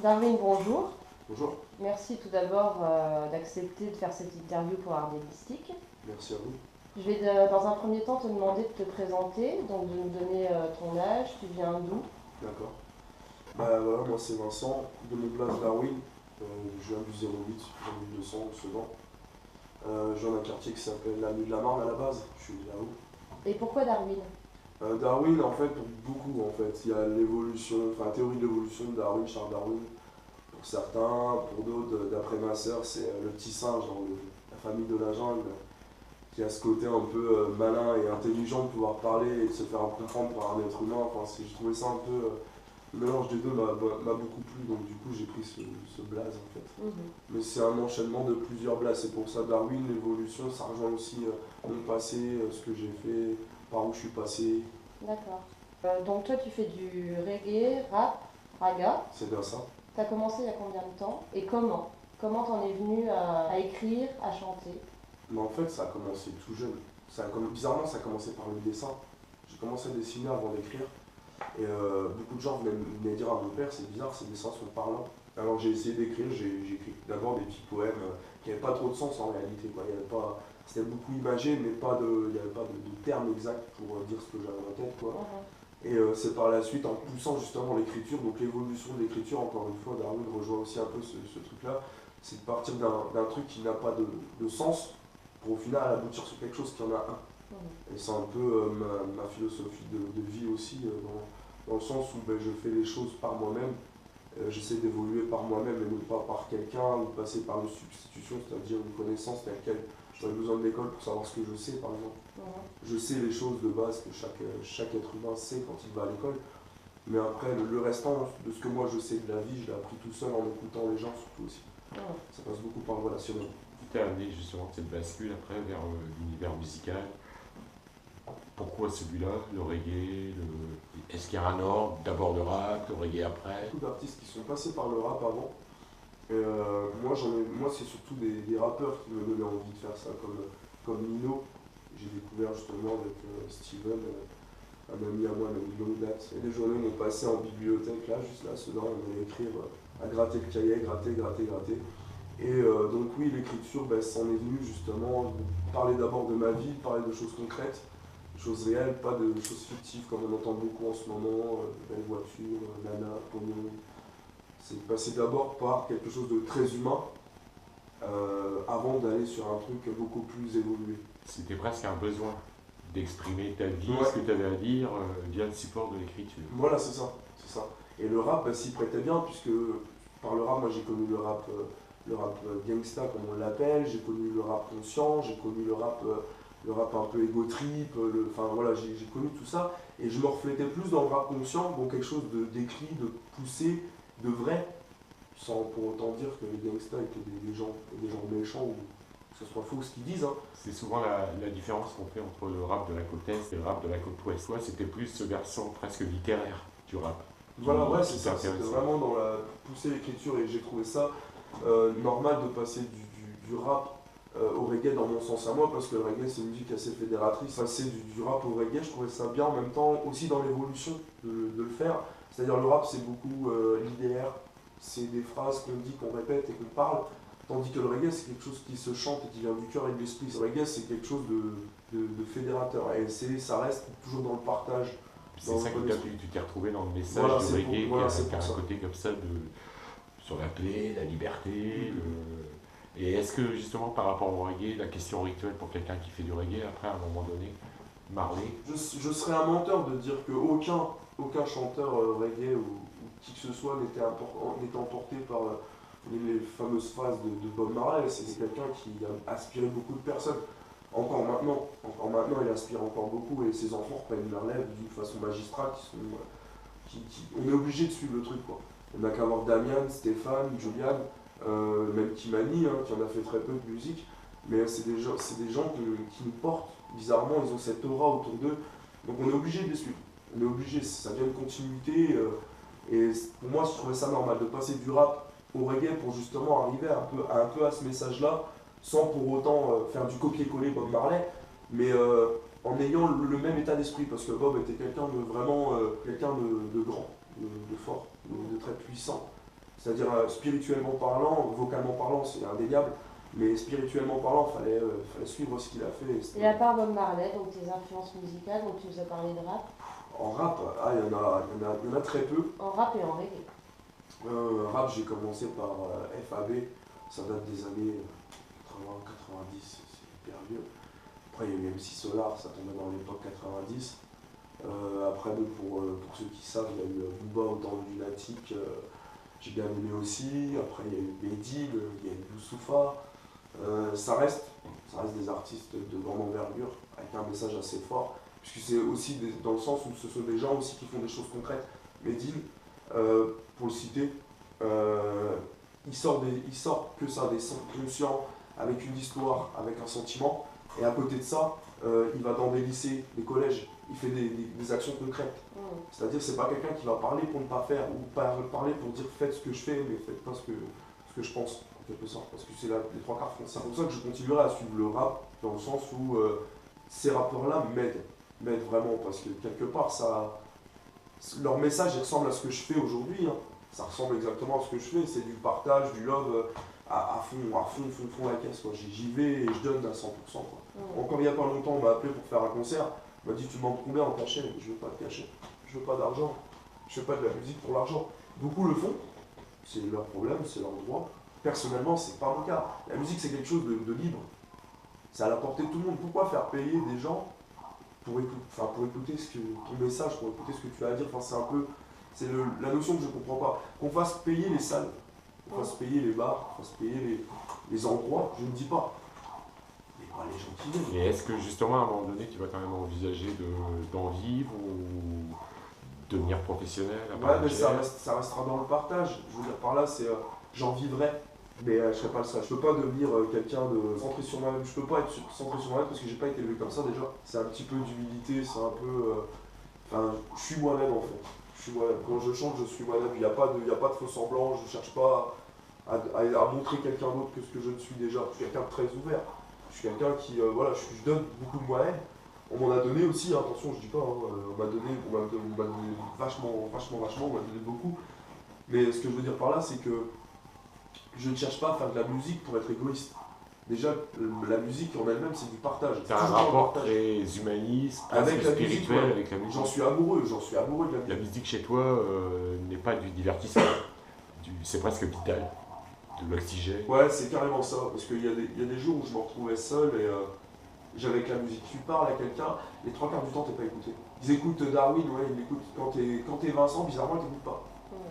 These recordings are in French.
Darwin, bonjour. Bonjour, Merci tout d'abord d'accepter de faire cette interview pour Art Délistique. merci à vous. Je vais dans un premier temps te demander de te présenter, donc de nous donner ton âge, tu viens d'où? D'accord. Bah voilà, moi c'est Vincent, de mon place Darwin. Je viens du 08, j'en ai 200 au Sedan. Je viens d'un quartier qui s'appelle l'avenue de la Marne à la base, je suis là-haut. Et pourquoi Darwin? Darwin, en fait, pour beaucoup, en fait, il y a l'évolution, enfin la théorie de l'évolution de Darwin, Charles Darwin. Pour certains, pour d'autres, d'après ma sœur, c'est le petit singe dans la famille de la jungle, qui a ce côté un peu malin et intelligent de pouvoir parler et de se faire comprendre par un être humain. Enfin, je trouvais ça un peu. Le mélange des deux m'a beaucoup plu, donc du coup j'ai pris ce blaze en fait. Mais c'est un enchaînement de plusieurs blazes, c'est pour ça Darwin, l'évolution, ça rejoint aussi mon passé, ce que j'ai fait, par où je suis passé, D'accord. Donc toi tu fais du reggae, rap, raga. c'est bien ça. Tu as commencé il y a combien de temps? Et comment? Comment t'en es venu à écrire, à chanter? Mais en fait ça a commencé tout jeune. Bizarrement ça a commencé par le dessin. J'ai commencé à dessiner avant d'écrire. Et beaucoup de gens venaient dire à mon père, c'est bizarre, ces dessins sont parlants. Alors j'ai essayé d'écrire, j'ai écrit d'abord des petits poèmes qui n'avaient pas trop de sens en réalité. Quoi. C'était beaucoup imagé, mais il n'y avait pas de termes exacts pour dire ce que j'avais en tête. Quoi. Et c'est par la suite, en poussant justement l'écriture, donc l'évolution de l'écriture, encore une fois, Darwin rejoint aussi un peu ce truc-là, c'est de partir d'un truc qui n'a pas de sens pour au final aboutir sur quelque chose qui en a un. Et c'est un peu ma philosophie de vie aussi, dans le sens où je fais les choses par moi-même, j'essaie d'évoluer par moi-même et non pas par quelqu'un, ou passer par une substitution, c'est-à-dire une connaissance telle quelle. J'aurais besoin de l'école pour savoir ce que je sais, par exemple. Je sais les choses de base que chaque être humain sait quand il va à l'école, mais après, le restant de ce que moi je sais de la vie, je l'ai appris tout seul en écoutant les gens, surtout aussi. Ça passe beaucoup par le relationnel. Tu as amené justement cette bascule après vers l'univers musical. Pourquoi celui-là, le reggae Est-ce qu'il y a un ordre, d'abord le rap, le reggae après? Beaucoup d'artistes qui sont passés par le rap avant. Et moi c'est surtout des rappeurs qui me donnaient envie de faire ça, comme Nino. J'ai découvert justement avec Steven, un ami à moi, un ami de longue date. Et les journées m'ont passé en bibliothèque, là, juste là, on allait écrire, à gratter le cahier, gratter. Et donc oui, l'écriture, ça en est venu justement de parler d'abord de ma vie, parler de choses concrètes, de choses réelles, pas de choses fictives comme on entend beaucoup en ce moment, belles voitures, nana, pognon. C'est de passer d'abord par quelque chose de très humain avant d'aller sur un truc beaucoup plus évolué. C'était presque un besoin d'exprimer ta vie, Ouais. ce que tu avais à dire via le support de l'écriture. Voilà, c'est ça. Et le rap s'y prêtait bien, puisque par le rap, moi j'ai connu le rap gangsta comme on l'appelle, j'ai connu le rap conscient, j'ai connu le rap un peu ego trip, enfin voilà, j'ai connu tout ça, et je me reflétais plus dans le rap conscient, bon quelque chose d'écrit, de poussé, de vrai, sans pour autant dire que les gangsters étaient des gens méchants ou que ce soit faux ce qu'ils disent. Hein. C'est souvent la différence qu'on fait entre le rap de la côte Est et le rap de la côte Ouest. Toi, c'était plus ce versant presque littéraire du rap. Voilà, ouais, c'est qui ça, c'était t'intéressait. vraiment dans pousser l'écriture et j'ai trouvé ça normal de passer du rap au reggae dans mon sens à moi parce que le reggae c'est une musique assez fédératrice. Passer du rap au reggae, je trouvais ça bien en même temps aussi dans l'évolution de le faire. C'est-à-dire le rap c'est beaucoup linéaire, c'est des phrases qu'on dit, qu'on répète et qu'on parle, tandis que le reggae c'est quelque chose qui se chante et qui vient du cœur et de l'esprit. Le reggae c'est quelque chose de fédérateur et ça reste toujours dans le partage. C'est ça qui t'a plu, tu t'es retrouvé dans le message Voilà, du reggae qui a un ça. côté comme ça sur la paix, la liberté. Et est-ce que justement par rapport au reggae, la question rituelle pour quelqu'un qui fait du reggae, après à un moment donné, Marley, Je serais un menteur de dire qu'aucun chanteur reggae ou qui que ce soit n'était emporté par les fameuses phrases de Bob Marley. C'est quelqu'un qui a inspiré beaucoup de personnes. Encore maintenant, il inspire encore beaucoup et ses enfants reprennent la relève d'une façon magistrale. On est obligé de suivre le truc. Quoi. On n'a qu'à voir Damian, Stéphane, Julian, même Kimani, qui en a fait très peu de musique. Mais c'est des gens qui nous portent. Bizarrement, ils ont cette aura autour d'eux. Donc on est obligé de les suivre. On est obligé, ça devient une continuité. Et pour moi, je trouvais ça normal de passer du rap au reggae pour justement arriver un peu à ce message-là, sans pour autant faire du copier-coller Bob Marley, mais en ayant le même état d'esprit, parce que Bob était quelqu'un de vraiment quelqu'un de grand, de fort, de très puissant. C'est-à-dire spirituellement parlant, vocalement parlant, c'est indéniable, mais spirituellement parlant, fallait suivre ce qu'il a fait. Et à part Bob Marley, donc tes influences musicales, donc tu nous as parlé de rap. En rap, il y en a très peu. En rap et en reggae. Rap, j'ai commencé par FAB, ça date des années 80-90, c'est hyper vieux. Après, il y a eu MC Solar, ça tombait dans l'époque 90. Après, bon, pour ceux qui savent, il y a eu Booba au temps du Lunatic, j'ai bien aimé aussi. Après, il y a eu Bédil, il y a eu Youssoufa. Ça reste des artistes de grande envergure, avec un message assez fort, puisque c'est aussi dans le sens où ce sont des gens aussi qui font des choses concrètes. Bédil, pour le citer, il sort que ça, des sons conscients, avec une histoire, avec un sentiment, et à côté de ça, il va dans des lycées, des collèges, il fait des actions concrètes. C'est-à-dire c'est pas quelqu'un qui va parler pour ne pas faire, ou parler pour dire faites ce que je fais, mais faites pas ce que je pense, en quelque sorte, parce que c'est les trois quarts font ça. C'est pour ça que je continuerai à suivre le rap, dans le sens où ces rappeurs-là m'aident vraiment, parce que quelque part, leur message il ressemble à ce que je fais aujourd'hui. Hein. Ça ressemble exactement à ce que je fais, c'est du partage, du love à fond la caisse. J'y vais et je donne à 100%. Quoi. Encore il n'y a pas longtemps, on m'a appelé pour faire un concert. On m'a dit tu demandes combien en cachet? Je veux pas de cachet, je veux pas d'argent, je fais pas de la musique pour l'argent. Beaucoup le font, c'est leur problème, c'est leur droit. Personnellement, c'est pas mon cas. La musique c'est quelque chose de libre. C'est à la portée de tout le monde. Pourquoi faire payer des gens pour écouter ton message, pour écouter ce que tu as à dire? C'est la notion que je comprends pas. Qu'on fasse payer les salles, qu'on fasse payer les bars, qu'on fasse payer les endroits, je ne dis pas. Les gens qui viennent. Et est-ce que justement à un moment donné tu vas quand même envisager d'en vivre ou devenir professionnel Ouais, mais ça restera dans le partage. Je veux dire par là, c'est j'en vivrai, mais je serai pas le seul. Je peux pas devenir quelqu'un de centré sur moi-même. Je peux pas être centré sur moi-même parce que j'ai pas été élevé comme ça déjà. C'est un petit peu d'humilité, c'est un peu. Je suis moi-même en fait. Je suis moi-même. Quand je chante, je suis moi-même. Il n'y a pas de faux semblant. Je cherche pas à montrer quelqu'un d'autre que ce que je ne suis déjà. Je suis quelqu'un de très ouvert. Je suis quelqu'un qui, je donne beaucoup de moi-même. On m'en a donné aussi, hein, attention, je dis pas, hein, on m'a donné vachement, on m'a donné beaucoup. Mais ce que je veux dire par là, c'est que je ne cherche pas à faire de la musique pour être égoïste. Déjà, la musique en elle-même, c'est du partage. C'est un rapport très humaniste, avec la spirituel musique, ouais. avec la musique. J'en suis amoureux de la musique. La musique chez toi n'est pas du divertissement, c'est presque vital. De l'oxygène. Ouais, c'est carrément ça, parce qu'il y a des jours où je me retrouvais seul et j'avais que la musique. Tu parles à quelqu'un, les trois quarts du temps, t'es pas écouté. Ils écoutent Darwin, ouais, ils l'écoutent. Quand t'es Vincent, bizarrement, ils t'écoutent pas.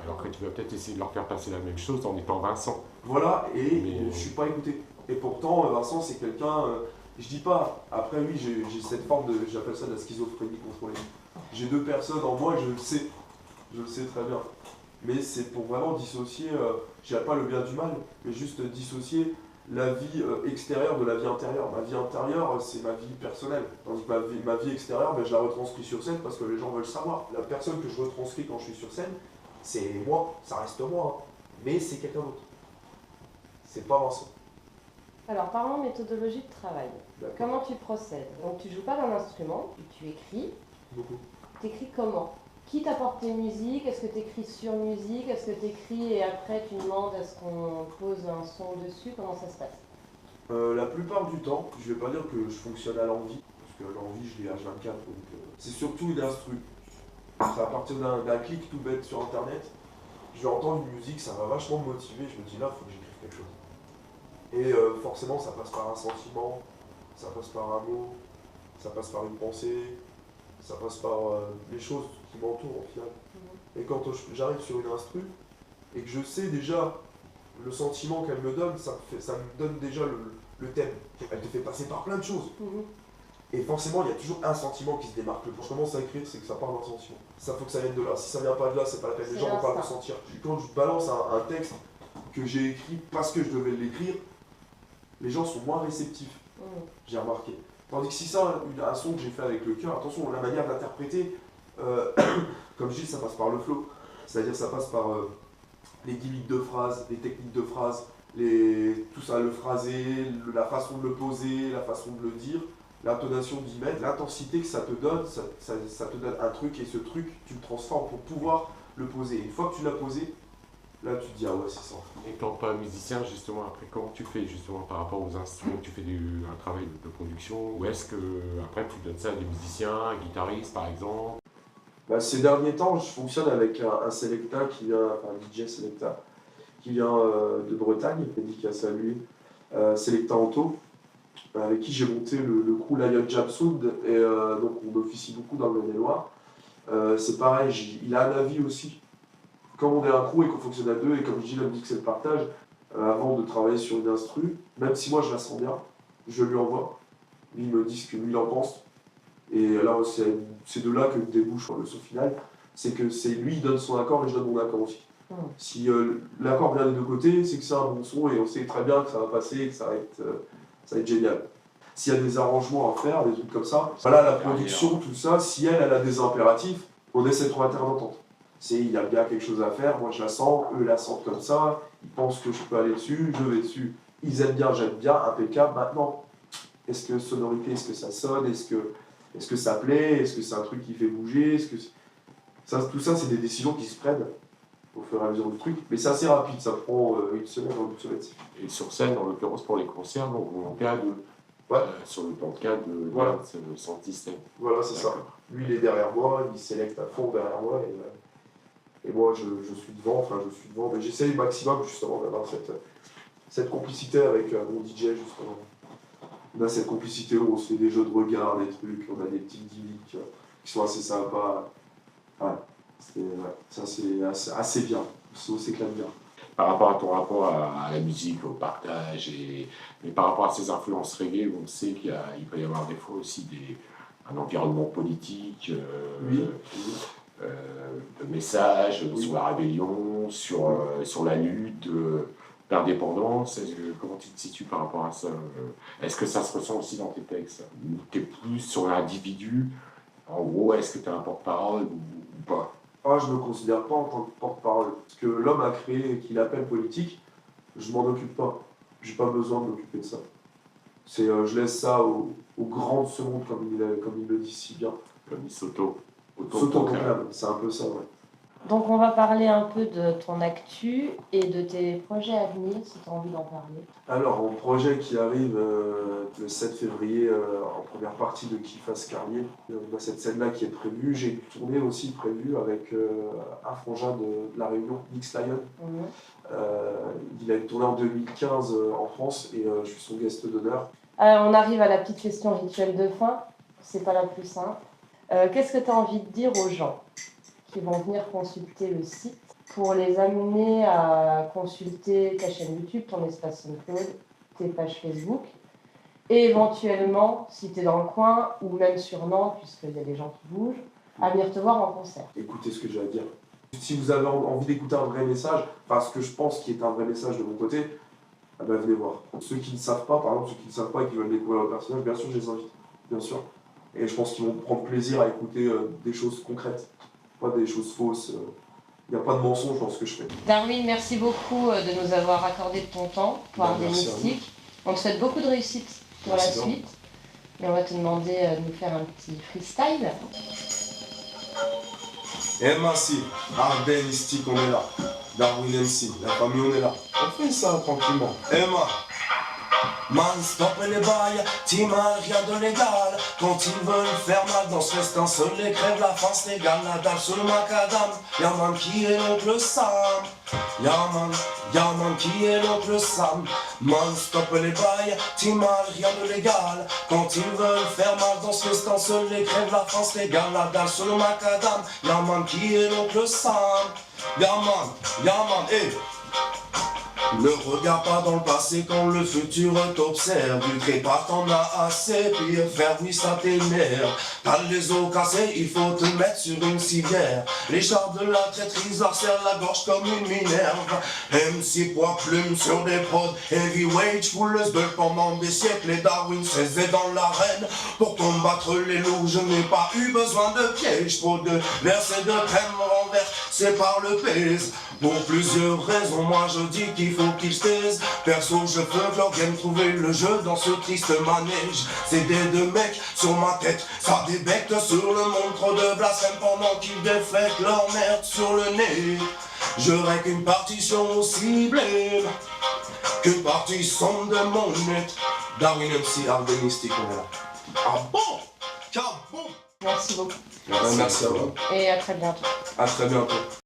Alors que tu vas peut-être essayer de leur faire passer la même chose en étant Vincent. Voilà, et je suis pas écouté. Et pourtant, Vincent, c'est quelqu'un, je dis pas, après oui, j'ai cette forme j'appelle ça de la schizophrénie contrôlée. J'ai deux personnes en moi, je le sais très bien. Mais c'est pour vraiment dissocier, je dirais pas le bien du mal, mais juste dissocier la vie extérieure de la vie intérieure. Ma vie intérieure, c'est ma vie personnelle. Tandis que ma vie extérieure, je la retranscris sur scène parce que les gens veulent savoir. La personne que je retranscris quand je suis sur scène, c'est moi, ça reste moi, hein. Mais c'est quelqu'un d'autre. C'est pas Vincent. Alors, parlons méthodologie de travail. Comment tu procèdes? Donc, tu joues pas d'un instrument, tu écris. Beaucoup. Tu écris comment? Qui t'apporte tes musiques? Est-ce que tu écris sur musique? Est-ce que tu écris et après tu demandes à ce qu'on pose un son dessus? Comment ça se passe? La plupart du temps, je vais pas dire que je fonctionne à l'envie, parce que l'envie je l'ai H24, donc c'est surtout une instru. C'est à partir d'un clic tout bête sur internet, je vais entendre une musique, ça va vachement me motiver, je me dis là, il faut que j'écrive quelque chose. Et forcément, ça passe par un sentiment, ça passe par un mot, ça passe par une pensée, ça passe par les choses qui m'entourent au final. Et quand j'arrive sur une instru, et que je sais déjà le sentiment qu'elle me donne, ça me donne déjà le thème. Elle te fait passer par plein de choses. Et forcément, il y a toujours un sentiment qui se démarque. Quand je commence à écrire, c'est que ça part d'un sentiment. Ça faut que ça vienne de là. Si ça vient pas de là, c'est pas la peine. Les gens vont pas le ressentir. Quand je balance un texte que j'ai écrit parce que je devais l'écrire, les gens sont moins réceptifs. J'ai remarqué. Tandis que si c'est un son que j'ai fait avec le cœur, attention, la manière d'interpréter, comme je dis, ça passe par le flow. C'est-à-dire ça passe par les gimmicks de phrases, les techniques de phrases, tout ça, le phrasé, la façon de le poser, la façon de le dire, l'intonation d'y mettre, l'intensité que ça te donne, ça te donne un truc et ce truc, tu le transformes pour pouvoir le poser. Et une fois que tu l'as posé, Là, tu te dis, ah ouais, c'est ça. Étant pas musicien, justement, après, comment tu fais justement par rapport aux instruments? Tu fais un travail de production, ou est-ce que après tu donnes ça à des musiciens, un guitariste par exemple? Bah, ces derniers temps, je fonctionne avec un Selecta qui vient, enfin, un DJ Selecta, qui vient de Bretagne, dédicace à lui, Selecta Anto, avec qui j'ai monté le crew Lion Jam Sound, et donc on officie beaucoup dans le Maine-et-Loire. C'est pareil, il a un avis aussi. Comme on est un crew et qu'on fonctionne à deux, et comme je dis, la musique c'est le partage, avant de travailler sur une instru, même si moi je la sens bien, je lui envoie, lui il me dit ce que lui il en pense, et là c'est de là que débouche le son final, c'est que c'est lui il donne son accord et je donne mon accord aussi. Si l'accord vient des deux côtés, c'est que c'est un bon son et on sait très bien que ça va passer et que ça va être génial. S'il y a des arrangements à faire, des trucs comme ça, voilà, la production, tout ça, si elle a des impératifs, on essaie de trouver un terrain d'entente. Il y a bien quelque chose à faire, moi je la sens, eux la sentent comme ça, ils pensent que je peux aller dessus, je vais dessus. Ils aiment bien, j'aime bien, impeccable. Maintenant, est-ce que sonorité, est-ce que ça sonne, est-ce que ça plaît, est-ce que c'est un truc qui fait bouger, tout ça c'est des décisions qui se prennent au fur et à mesure du truc, mais c'est assez rapide, ça prend une semaine, une semaine. Et sur scène, en l'occurrence pour les concerts, donc vous montez à deux. Ouais. Sur le plan de cadre de voilà. son système. Voilà, c'est ça. Lui, il est derrière moi, il sélecte à fond derrière moi, et moi, je suis devant, mais j'essaye maximum, justement, d'avoir cette complicité avec mon DJ, justement. On a cette complicité où on se fait des jeux de regard, des trucs, on a des petites gimmicks qui sont assez sympas. Ouais, ça c'est assez bien, on s'éclate bien. Par rapport à ton rapport à la musique, au partage, mais par rapport à ces influences reggae, on sait qu'il peut y avoir des fois aussi un environnement politique, de messages sur la rébellion, sur la lutte d'indépendance. Comment tu te situes par rapport à ça? Est-ce que ça se ressent aussi dans tes textes? Ou tu es plus sur l'individu? En gros, est-ce que tu es un porte-parole ou pas? Je ne me considère pas en tant que porte-parole. Ce que l'homme a créé et qu'il appelle politique, je m'en occupe pas. J'ai pas besoin de m'occuper de ça. Je laisse ça aux grands de ce monde, comme il le dit si bien. Comme il s'auto-proclame, c'est un peu ça, ouais. Donc on va parler un peu de ton actu et de tes projets à venir, si tu as envie d'en parler. Alors, mon projet qui arrive le 7 février en première partie de Kifas Carnier, on a cette scène-là qui est prévue. J'ai une tournée aussi prévue avec un frangin de La Réunion, Mix Lion. Il a une tournée en 2015 en France et je suis son guest d'honneur. On arrive à la petite question rituelle de fin, c'est pas la plus simple. Qu'est-ce que tu as envie de dire aux gens qui vont venir consulter le site pour les amener à consulter ta chaîne YouTube, ton espace SoundCloud, tes pages Facebook et éventuellement, si tu es dans le coin ou même sur Nantes, puisqu'il y a des gens qui bougent, à venir te voir en concert? Écoutez ce que j'ai à dire. Si vous avez envie d'écouter un vrai message, ce que je pense qui est un vrai message de mon côté, venez voir. Ceux qui ne savent pas, par exemple, ceux qui ne savent pas et qui veulent découvrir le personnage, bien sûr, je les invite. Bien sûr. Et je pense qu'ils vont prendre plaisir à écouter des choses concrètes, pas des choses fausses. Il n'y a pas de mensonge dans ce que je fais. Darwin, merci beaucoup de nous avoir accordé de ton temps pour Art des Mystiques. On te souhaite beaucoup de réussite pour la suite. Et on va te demander de nous faire un petit freestyle. MC, Art des Mystiques, on est là. Darwin MC, la famille, on est là. On fait ça tranquillement. Emma. Man, stop les bails, team rien de légal. Quand ils veulent faire mal dans ce festin, seuls les crèves, la face légale, la dalle sur le macadam. Yaman qui est l'oncle Sam. Yaman qui est l'oncle Sam. Man, stop les bails, team rien de légal. Quand ils veulent faire mal dans ce festin, seuls les crèves, la face légale, la dalle sur le macadam. Yaman qui est l'oncle Sam. Yaman, hey. Ne regarde pas dans le passé quand le futur t'observe. Du trépas t'en as assez, puis faire oui ça t'énerve. T'as les os cassés, il faut te mettre sur une civière. Les chars de la traîtrise leur serrent la gorge comme une minerve. MC poids plume sur des prods, heavyweight, fouleuse de pendant des siècles. Et Darwin s'aisait dans l'arène. Pour combattre les loups, je n'ai pas eu besoin de pièges. Trop de versets de crème renversés par le pèse. Pour plusieurs raisons, moi je dis qu'il faut qu'ils se taisent. Perso, je veux leur game trouver le jeu dans ce triste manège. C'est des deux mecs sur ma tête, ça débecte sur le monde. Trop de blasphème pendant qu'ils déflètent leur merde sur le nez. J'aurais qu'une partition aussi blême qu'une partition de mon net. Darwin MC, Harvey Mystique, on est là. Ah bon? Ah bon? Merci beaucoup. Merci à vous. Et à très bientôt. À très bientôt.